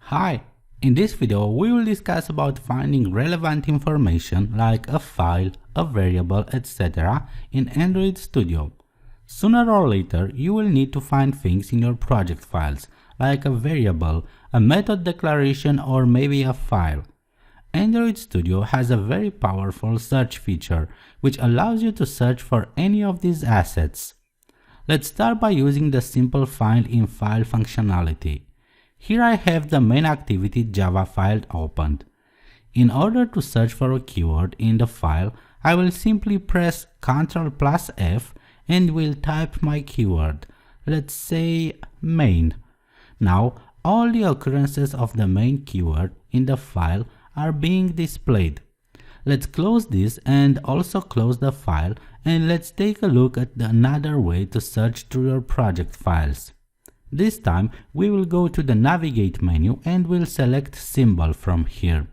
Hi! In this video we will discuss about finding relevant information like a file, a variable, etc. in Android Studio. Sooner or later you will need to find things in your project files like a variable, a method declaration, or maybe a file. Android Studio has a very powerful search feature which allows you to search for any of these assets. Let's start by using the simple find in file functionality. Here I have the main activity Java file opened. In order to search for a keyword in the file, I will simply press Ctrl+F and will type my keyword, let's say main. Now all the occurrences of the main keyword in the file are being displayed. Let's close this and also close the file, and let's take a look at another way to search through your project files. This time we will go to the navigate menu and we'll select symbol from here.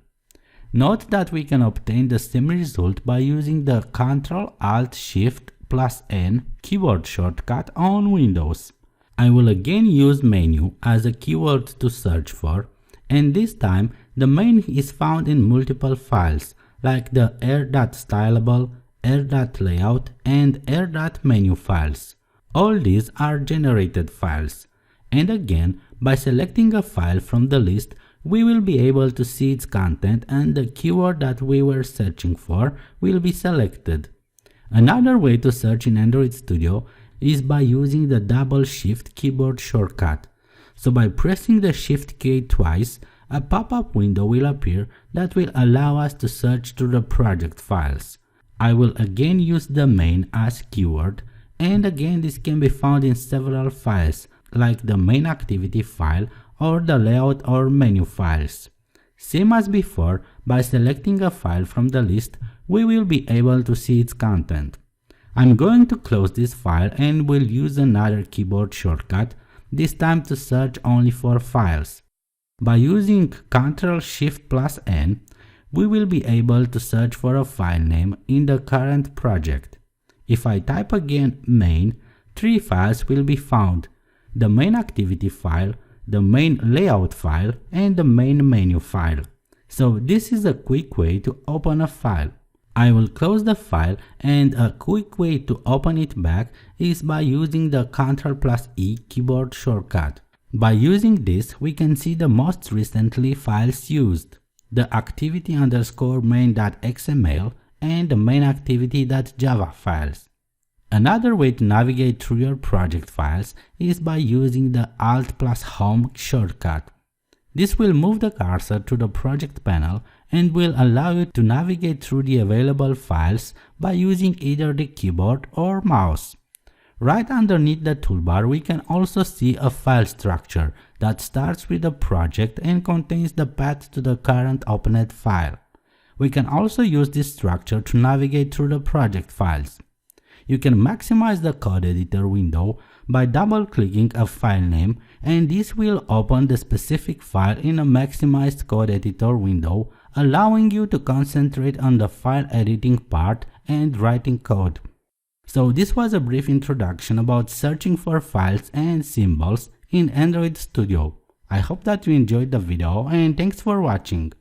Note that we can obtain the same result by using the Ctrl+Alt+Shift+N keyboard shortcut on Windows. I will again use menu as a keyword to search for, and this time the main is found in multiple files like the air.stylable, air.layout, and air.menu files. All these are generated files. And again, by selecting a file from the list, we will be able to see its content and the keyword that we were searching for will be selected. Another way to search in Android Studio is by using the double shift keyboard shortcut. So by pressing the shift key twice, a pop-up window will appear that will allow us to search through the project files. I will again use the main as keyword, and again this can be found in several files like the main activity file or the layout or menu files. Same as before, by selecting a file from the list, we will be able to see its content. I'm going to close this file and will use another keyboard shortcut, this time to search only for files. By using Ctrl+Shift+N, we will be able to search for a file name in the current project. If I type again main, 3 files will be found: the main activity file, the main layout file, and the main menu file. So this is a quick way to open a file. I will close the file, and a quick way to open it back is by using the Ctrl+E keyboard shortcut. By using this, we can see the most recently files used: the activity_main.xml and the main activity.java files. Another way to navigate through your project files is by using the Alt+Home shortcut. This will move the cursor to the project panel and will allow you to navigate through the available files by using either the keyboard or mouse. Right underneath the toolbar we can also see a file structure that starts with a project and contains the path to the current opened file. We can also use this structure to navigate through the project files. You can maximize the code editor window by double-clicking a file name, and this will open the specific file in a maximized code editor window, allowing you to concentrate on the file editing part and writing code. So this was a brief introduction about searching for files and symbols in Android Studio. I hope that you enjoyed the video, and thanks for watching.